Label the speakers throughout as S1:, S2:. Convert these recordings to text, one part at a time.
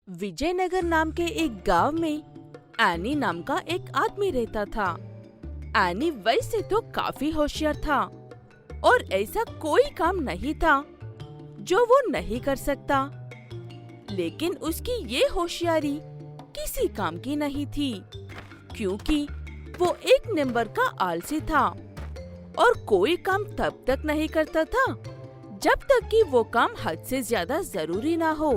S1: विजयनगर नाम के एक गांव में एनी नाम का एक आदमी रहता था। एनी वैसे तो काफी होशियार था और ऐसा कोई काम नहीं था जो वो नहीं कर सकता। लेकिन उसकी ये होशियारी किसी काम की नहीं थी, क्योंकि वो एक नंबर का आलसी था और कोई काम तब तक नहीं करता था जब तक कि वो काम हद से ज्यादा जरूरी ना हो।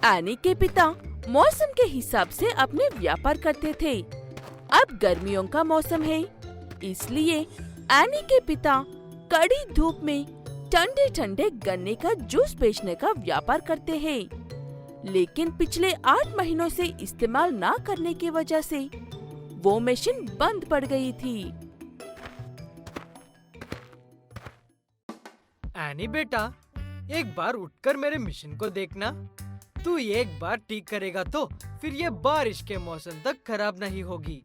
S1: एनी के पिता मौसम के हिसाब से अपने व्यापार करते थे। अब गर्मियों का मौसम है, इसलिए एनी के पिता कड़ी धूप में ठंडे ठंडे गन्ने का जूस बेचने का व्यापार करते हैं। लेकिन पिछले 8 महीनों से इस्तेमाल ना करने की वजह से वो मशीन बंद पड़ गई थी।
S2: एनी बेटा, एक बार उठकर मेरे मशीन को देखना। तू एक बार ठीक करेगा तो फिर ये बारिश के मौसम तक खराब नहीं होगी।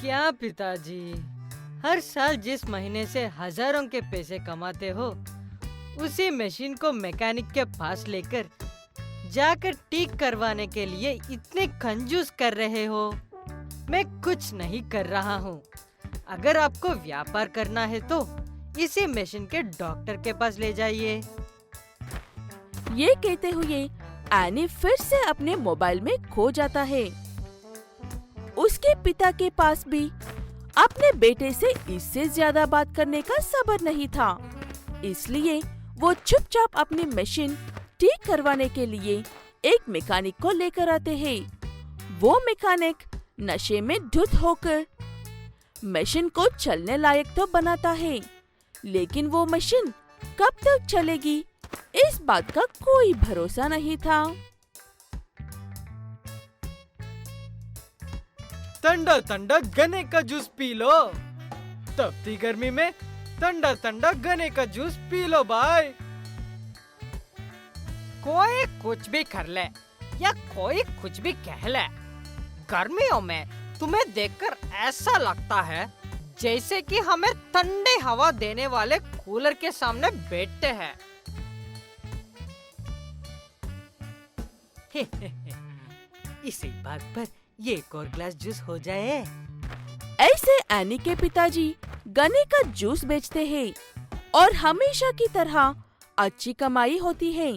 S2: क्या पिताजी, हर साल जिस महीने से हजारों के पैसे कमाते हो, उसी मशीन को मैकेनिक के पास लेकर जाकर ठीक करवाने के लिए इतने कंजूस कर रहे हो। मैं कुछ नहीं कर रहा हूँ। अगर आपको व्यापार करना है तो इसी मशीन के डॉक्टर के पास ले जाइए।
S1: ये कहते हुए एनी फिर से अपने मोबाइल में खो जाता है। उसके पिता के पास भी अपने बेटे से इससे ज्यादा बात करने का सब्र नहीं था, इसलिए वो चुपचाप अपनी मशीन ठीक करवाने के लिए एक मैकेनिक को लेकर आते हैं। वो मैकेनिक नशे में धुत होकर मशीन को चलने लायक तो बनाता है, लेकिन वो मशीन कब तक चलेगी इस बात का कोई भरोसा नहीं था।
S2: ठंडा ठंडा गन्ने का जूस पी लो। तपती गर्मी में ठंडा ठंडा गन्ने का जूस पी लो भाई।
S3: कोई कुछ भी कर ले या कोई कुछ भी कह ले, गर्मियों में तुम्हें देखकर ऐसा लगता है जैसे कि हमें ठंडी हवा देने वाले कूलर के सामने बैठते हैं।
S2: इसी बात पर ये एक और ग्लास जूस हो जाए।
S1: ऐसे एनी के पिताजी गन्ने का जूस बेचते हैं और हमेशा की तरह अच्छी कमाई होती है।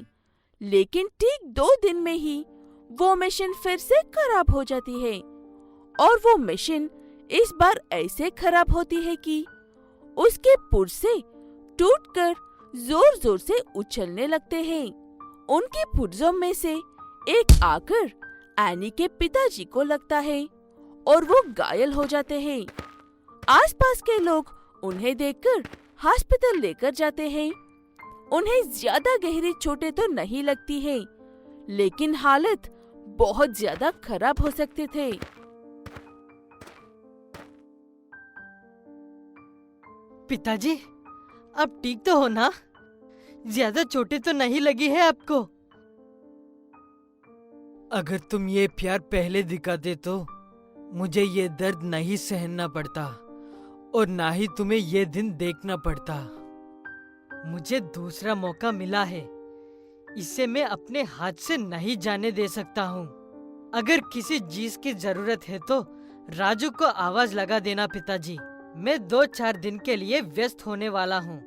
S1: लेकिन ठीक 2 दिन में ही वो मशीन फिर से खराब हो जाती है और वो मशीन इस बार ऐसे खराब होती है कि उसके पुर्जे टूटकर जोर जोर से उछलने लगते हैं। उनके पुर्जों में से एक आकर एनी के पिताजी को लगता है और वो घायल हो जाते हैं। आसपास के लोग उन्हें देखकर हॉस्पिटल लेकर जाते हैं। उन्हें ज्यादा गहरी चोटें तो नहीं लगती है, लेकिन हालत बहुत ज्यादा खराब हो सकते थे।
S2: पिताजी, अब ठीक तो हो ना? ज्यादा चोटें तो नहीं लगी है आपको? अगर तुम ये प्यार पहले दिखाते तो मुझे ये दर्द नहीं सहना पड़ता और ना ही तुम्हें ये दिन देखना पड़ता। मुझे दूसरा मौका मिला है, इसे मैं अपने हाथ से नहीं जाने दे सकता हूँ। अगर किसी चीज की जरूरत है तो राजू को आवाज लगा देना पिताजी। मैं 2-4 दिन के लिए व्यस्त होने वाला हूँ।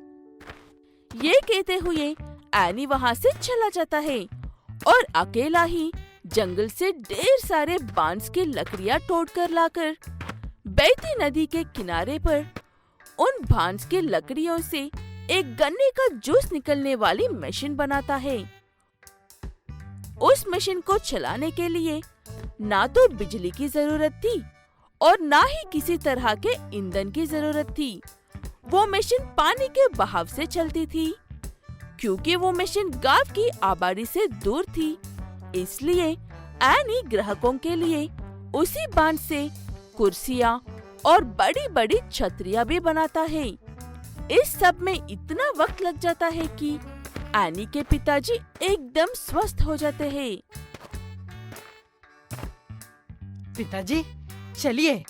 S1: ये कहते हुए एनी वहाँ से चला जाता है और अकेला ही जंगल से ढेर सारे बांस की लकड़ियाँ तोड़कर लाकर बहती नदी के किनारे पर उन बांस की लकड़ियों से एक गन्ने का जूस निकलने वाली मशीन बनाता है। उस मशीन को चलाने के लिए ना तो बिजली की जरूरत थी और ना ही किसी तरह के ईंधन की जरूरत थी। वो मशीन पानी के बहाव से चलती थी। क्योंकि वो मशीन गांव की आबादी से दूर थी, इसलिए एनी ग्राहकों के लिए उसी बांस से कुर्सियाँ और बड़ी बड़ी छतरियाँ भी बनाता है। इस सब में इतना वक्त लग जाता है कि एनी के पिताजी एकदम स्वस्थ हो जाते हैं।
S2: पिताजी, चलिए,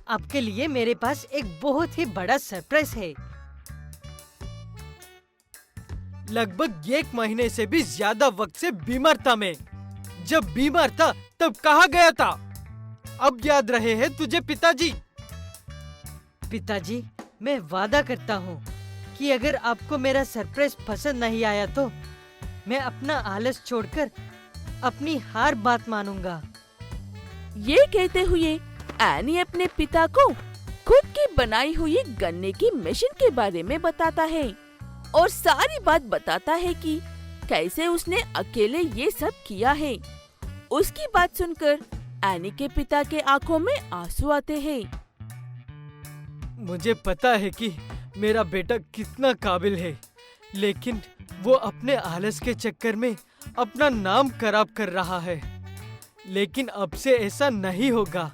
S2: आपके लिए मेरे पास एक बहुत ही बड़ा सरप्राइज है। लगभग 1 महीने से भी ज्यादा वक्त से बीमार था मैं। जब बीमार था तब कहाँ गया था? अब याद रहे हैं तुझे पिताजी?
S3: पिताजी, मैं वादा करता हूँ कि अगर आपको मेरा सरप्राइज पसंद नहीं आया तो मैं अपना आलस छोड़कर अपनी हार बात मानूंगा।
S1: ये कहते हुए एनी अपने पिता को खुद की बनाई हुई गन्ने की मशीन के बारे में बताता है और सारी बात बताता है कि कैसे उसने अकेले ये सब किया है। उसकी बात सुनकर एनी के पिता के आंखों में आंसू आते हैं।
S2: मुझे पता है कि मेरा बेटा कितना काबिल है, लेकिन वो अपने आलस के चक्कर में अपना नाम खराब कर रहा है। लेकिन अब से ऐसा नहीं होगा।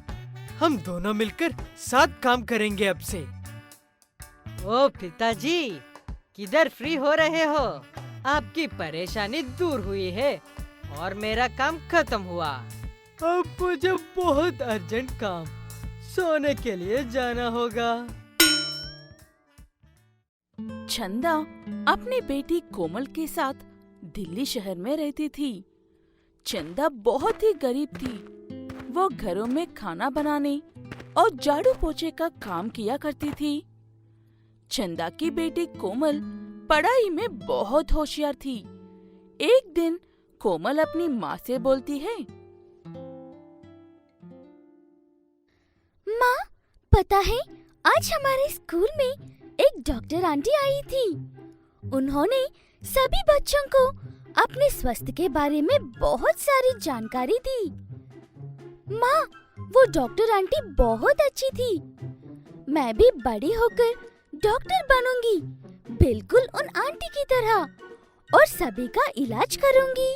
S2: हम दोनों मिलकर साथ काम करेंगे अब से।
S3: ओ पिताजी, किधर फ्री हो रहे हो? आपकी परेशानी दूर हुई है और मेरा काम खत्म हुआ।
S2: अब मुझे बहुत अर्जेंट काम, सोने के लिए जाना होगा।
S1: चंदा अपनी बेटी कोमल के साथ दिल्ली शहर में रहती थी। चंदा बहुत ही गरीब थी। वो घरों में खाना बनाने और झाड़ू पोछे का काम किया करती थी। चंदा की बेटी कोमल पढ़ाई में बहुत होशियार थी। एक दिन कोमल अपनी माँ से बोलती है,
S4: माँ, पता है आज हमारे स्कूल में एक डॉक्टर आंटी आई थी। उन्होंने सभी बच्चों को अपने स्वास्थ्य के बारे में बहुत सारी जानकारी दी। माँ, वो डॉक्टर आंटी बहुत अच्छी थी। मैं भी बड़ी होकर डॉक्टर बनूंगी, बिल्कुल उन आंटी की तरह, और सभी का इलाज करूंगी।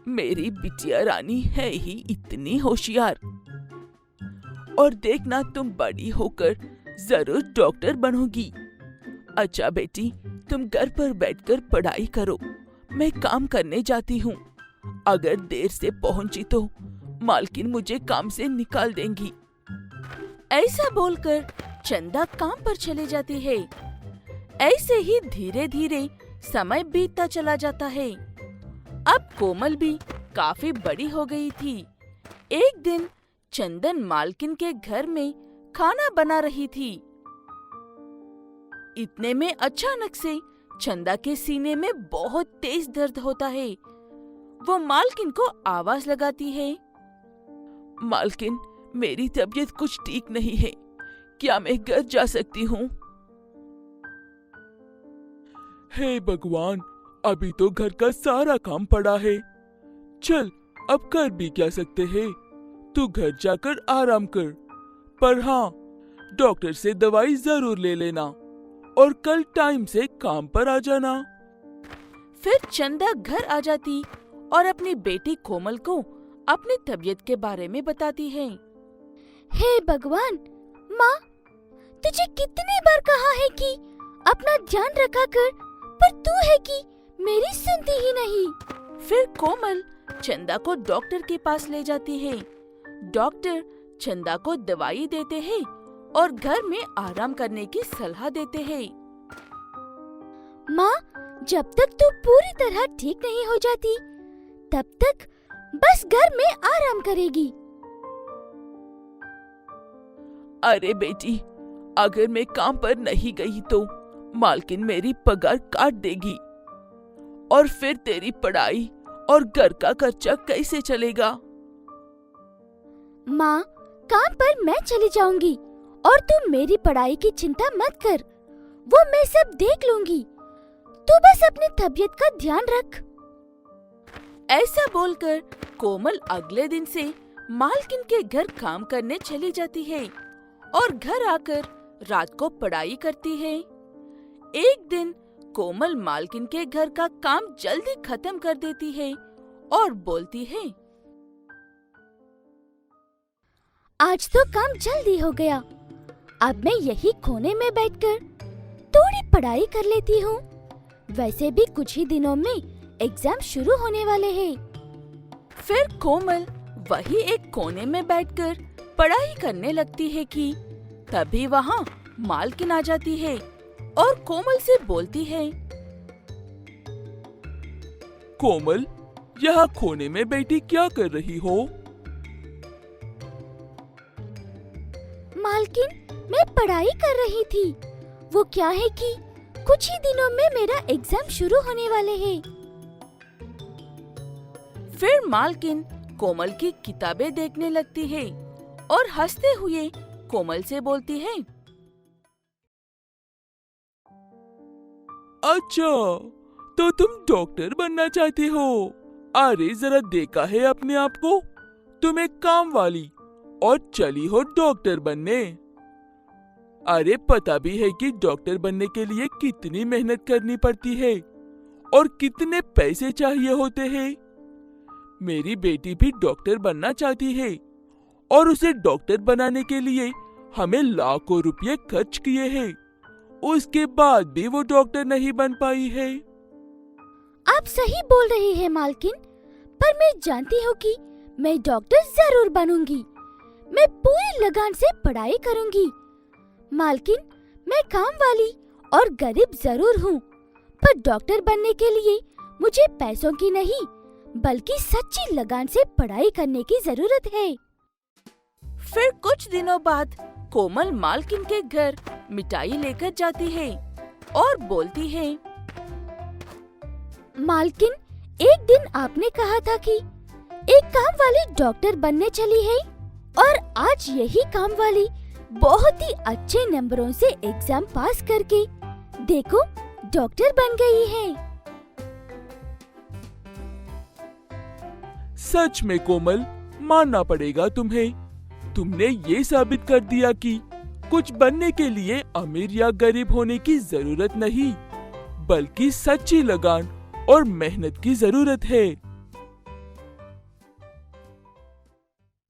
S1: मेरी बिटिया रानी है ही इतनी होशियार, और देखना तुम बड़ी होकर जरूर डॉक्टर बनोगी। अच्छा बेटी, तुम घर पर बैठकर पढ़ाई करो, मैं काम करने जाती हूँ। अगर देर से पहुँची तो मालकिन मुझे काम से निकाल देंगी। ऐसा बोलकर चंदा काम पर चले जाती है। ऐसे ही धीरे धीरे समय बीतता चला जाता है। अब कोमल भी काफी बड़ी हो गई थी। एक दिन चंदन मालकिन के घर में खाना बना रही थी। इतने में अचानक से चंदा के सीने में बहुत तेज दर्द होता है। वो मालकिन को आवाज लगाती है, मालकिन, मेरी तबीयत कुछ ठीक नहीं है, क्या मैं घर जा सकती हूँ? हे भगवान, अभी तो घर का सारा काम पड़ा है। चल, अब कर भी क्या सकते हैं। तू घर जाकर आराम कर, पर हाँ, डॉक्टर से दवाई जरूर ले लेना और कल टाइम से काम पर आ जाना। फिर चंदा घर आ जाती और अपनी बेटी कोमल को अपनी तबीयत के बारे में बताती है।
S4: हे भगवान, माँ, तुझे कितनी बार कहा है कि अपना ध्यान रखा कर, पर तू है कि मेरी सुनती ही नहीं।
S1: फिर कोमल चंदा को डॉक्टर के पास ले जाती है। डॉक्टर चंदा को दवाई देते हैं और घर में आराम करने की सलाह देते हैं।
S4: माँ, जब तक तू पूरी तरह ठीक नहीं हो जाती, तब तक बस घर में आराम करेगी।
S1: अरे बेटी, अगर मैं काम पर नहीं गई तो मालकिन मेरी पगार काट देगी, और फिर तेरी पढ़ाई और घर का खर्चा कैसे चलेगा?
S4: माँ, काम पर मैं चली जाऊंगी और तू मेरी पढ़ाई की चिंता मत कर, वो मैं सब देख लूंगी। तू बस अपनी तबीयत का ध्यान रख।
S1: ऐसा बोलकर कोमल अगले दिन से मालकिन के घर काम करने चली जाती है और घर आकर रात को पढ़ाई करती है। एक दिन कोमल मालकिन के घर का काम जल्दी खत्म कर देती है और बोलती है,
S4: आज तो काम जल्दी हो गया। अब मैं यही कोने में बैठकर थोड़ी पढ़ाई कर लेती हूँ। वैसे भी कुछ ही दिनों में एग्जाम शुरू होने वाले हैं।
S1: फिर कोमल वही एक कोने में बैठकर पढ़ाई करने लगती है कि तभी वहाँ मालकिन आ जाती है और कोमल से बोलती है,
S5: कोमल, यहाँ कोने में बैठी क्या कर रही हो?
S4: मालकिन, मैं पढ़ाई कर रही थी। वो क्या है कि कुछ ही दिनों में मेरा एग्जाम शुरू होने वाले हैं।
S1: फिर मालकिन कोमल की किताबें देखने लगती है और हंसते हुए कोमल से बोलती है,
S5: अच्छा, तो तुम डॉक्टर बनना चाहती हो? अरे जरा देखा है अपने आप को, तुम एक काम वाली और चली हो डॉक्टर बनने। अरे पता भी है कि डॉक्टर बनने के लिए कितनी मेहनत करनी पड़ती है और कितने पैसे चाहिए होते हैं। मेरी बेटी भी डॉक्टर बनना चाहती है और उसे डॉक्टर बनाने के लिए हमें लाखों रुपए खर्च किए हैं। उसके बाद भी वो डॉक्टर नहीं बन पाई है।
S4: आप सही बोल रही हैं मालकिन, पर मैं जानती हूँ कि मैं डॉक्टर जरूर बनूंगी। मैं पूरी लगन से पढ़ाई करूंगी। मालकिन, मैं काम वाली और गरीब जरूर हूँ, पर डॉक्टर बनने के लिए मुझे पैसों की नहीं बल्कि सच्ची लगन से पढ़ाई करने की जरूरत है।
S1: फिर कुछ दिनों बाद कोमल मालकिन के घर मिठाई लेकर जाती है और बोलती है,
S4: मालकिन, एक दिन आपने कहा था कि एक काम वाली डॉक्टर बनने चली है और आज यही काम वाली बहुत ही अच्छे नंबरों से एग्जाम पास करके देखो डॉक्टर बन गई है।
S5: सच में कोमल, मानना पड़ेगा तुम्हें। तुमने ये साबित कर दिया कि कुछ बनने के लिए अमीर या गरीब होने की जरूरत नहीं, बल्कि सच्ची लगन और मेहनत की जरूरत है।